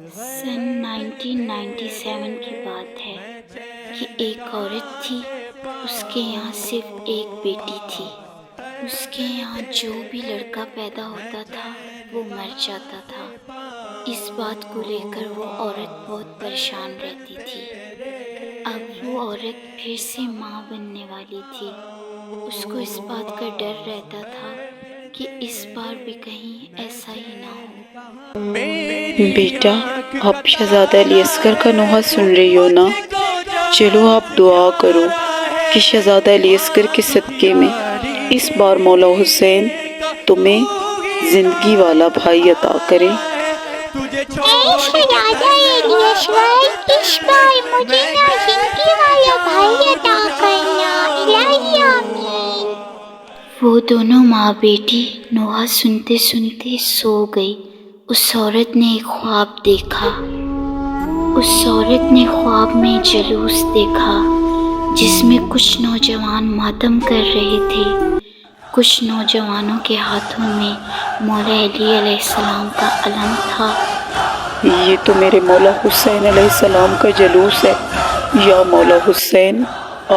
سن 1997 کی بات ہے کہ ایک عورت تھی، اس کے یہاں صرف ایک بیٹی تھی۔ اس کے یہاں جو بھی لڑکا پیدا ہوتا تھا وہ مر جاتا تھا۔ اس بات کو لے کر وہ عورت بہت پریشان رہتی تھی۔ اب وہ عورت پھر سے ماں بننے والی تھی۔ اس کو اس بات کا ڈر رہتا تھا کہ اس بار بھی کہیں ایسا ہی نہ ہو۔ بیٹا، آپ شہزادہ علی اصغر کا نوحہ سن رہی ہو نا؟ چلو آپ دعا کرو کہ شہزادہ علی اصغر کے صدقے میں اس بار مولا حسین تمہیں زندگی والا بھائی عطا کریں۔ اے شہزادہ علی اصغر، اس بار مجھے نا زندگی والا بھائی عطا کرنا، الہی آمین۔ وہ دونوں ماں بیٹی نوحہ سنتے سنتے سو گئی۔ اس عورت نے ایک خواب دیکھا۔ اس عورت نے خواب میں جلوس دیکھا جس میں کچھ نوجوان ماتم کر رہے تھے۔ کچھ نوجوانوں کے ہاتھوں میں مولا علی علیہ السلام کا علم تھا۔ یہ تو میرے مولا حسین علیہ السلام کا جلوس ہے۔ یا مولا حسین،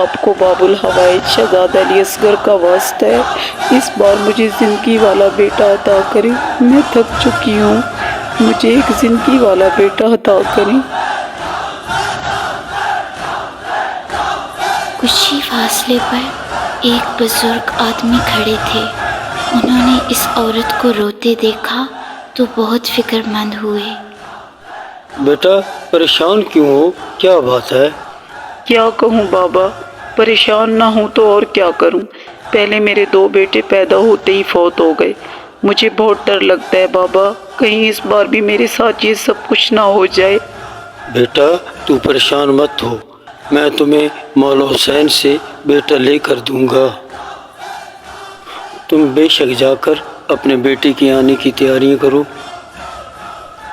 آپ کو باب الحوائج شہزادہ علی اصغر کا واسطہ ہے، اس بار مجھے زندگی والا بیٹا عطا کریں۔ میں تھک چکی ہوں، مجھے ایک زندگی والا بیٹا عطا کریں۔ کچھ ہی فاصلے پر ایک بزرگ آدمی کھڑے تھے۔ انہوں نے اس عورت کو روتے دیکھا تو بہت فکر مند ہوئے۔ بیٹا، پریشان کیوں ہو؟ کیا بات ہے؟ کیا کہوں بابا، پریشان نہ ہوں تو اور کیا کروں۔ پہلے میرے 2 بیٹے پیدا ہوتے ہی فوت ہو گئے۔ مجھے بہت ڈر لگتا ہے بابا، کہیں اس بار بھی میرے ساتھ یہ سب کچھ نہ ہو جائے۔ بیٹا، تو پریشان مت ہو، میں تمہیں مولا حسین سے بیٹا لے کر دوں گا۔ تم بے شک جا کر اپنے بیٹے کے آنے کی تیاریاں کرو۔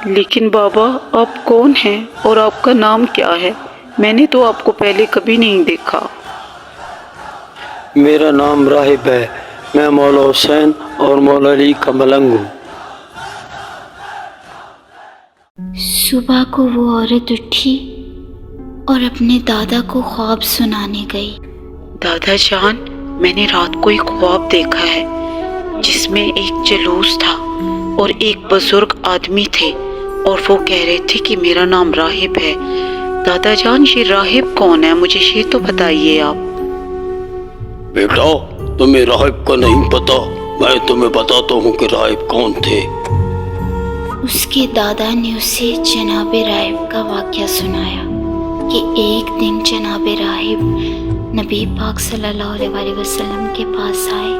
لیکن بابا، آپ کون ہیں اور آپ کا نام کیا ہے؟ میں نے تو آپ کو پہلے کبھی نہیں دیکھا۔ میرا نام راہب ہے، میں مولا حسین اور مولا علی کا ملنگ ہوں۔ صبح کو وہ عورت اٹھی اور اپنے دادا کو خواب سنانے گئی۔ دادا جان، میں نے رات کو ایک خواب دیکھا ہے جس میں ایک جلوس تھا اور ایک بزرگ آدمی تھے اور وہ کہہ رہے تھے کہ میرا نام راہب ہے۔ دادا جان، یہ راہب کون ہے؟ مجھے یہ تو بتائیے آپ۔ بیٹا، تمہیں راہب کا نہیں پتا، میں تمہیں بتاتا ہوں کہ راہب کون تھے۔ اس کے دادا نے اسے جناب راہب کا واقعہ سنایا کہ ایک دن جناب راہب نبی پاک صلی اللہ علیہ وسلم کے پاس آئے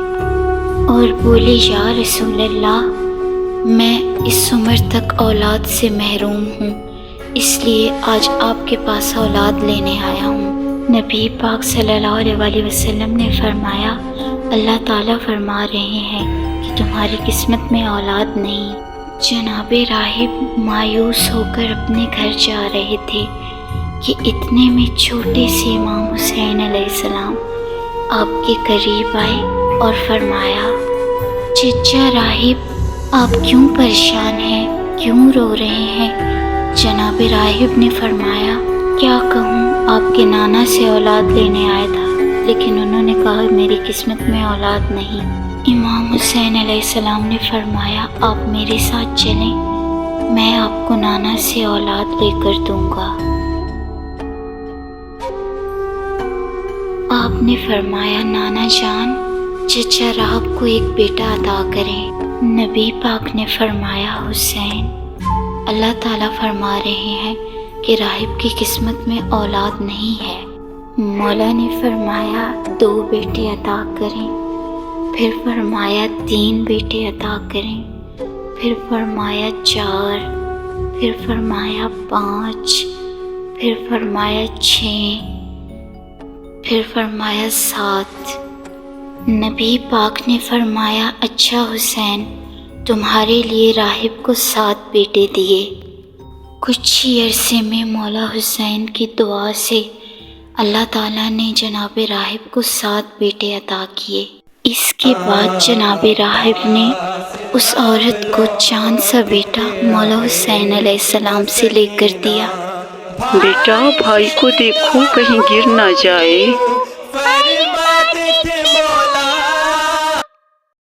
اور بولے، یا رسول اللہ، میں اس عمر تک اولاد سے محروم ہوں، اس لیے آج آپ کے پاس اولاد لینے آیا ہوں۔ نبی پاک صلی اللہ علیہ وسلم نے فرمایا، اللہ تعالیٰ فرما رہے ہیں کہ تمہاری قسمت میں اولاد نہیں۔ جناب راہب مایوس ہو کر اپنے گھر جا رہے تھے کہ اتنے میں چھوٹے سے امام حسین علیہ السلام آپ کے قریب آئے اور فرمایا، چچا راہب، آپ کیوں پریشان ہیں؟ کیوں رو رہے ہیں؟ جناب راہب نے فرمایا، کیا کہوں، آپ کے نانا سے اولاد لینے آیا تھا لیکن انہوں نے کہا میری قسمت میں اولاد نہیں۔ امام حسین علیہ السلام نے فرمایا، آپ میرے ساتھ چلیں، میں آپ کو نانا سے اولاد لے کر دوں گا۔ آپ نے فرمایا، نانا جان، چچا راہب کو ایک بیٹا عطا کریں۔ نبی پاک نے فرمایا، حسین، اللہ تعالیٰ فرما رہے ہیں کہ راہب کی قسمت میں اولاد نہیں ہے۔ مولا نے فرمایا، 2 بیٹے عطا کریں، پھر فرمایا 3 بیٹے عطا کریں، پھر فرمایا 4، پھر فرمایا 5، پھر فرمایا 6، پھر فرمایا 7۔ نبی پاک نے فرمایا، اچھا حسین، تمہارے لیے راہب کو 7 بیٹے دیے۔ کچھ ہی عرصے میں مولا حسین کی دعا سے اللہ تعالیٰ نے جناب راہب کو 7 بیٹے عطا کیے۔ اس کے بعد جناب راہب نے اس عورت کو چاند سا بیٹا مولا حسین علیہ السلام سے لے کر دیا۔ بیٹا بھائی کو دیکھو کہیں گر نہ جائے۔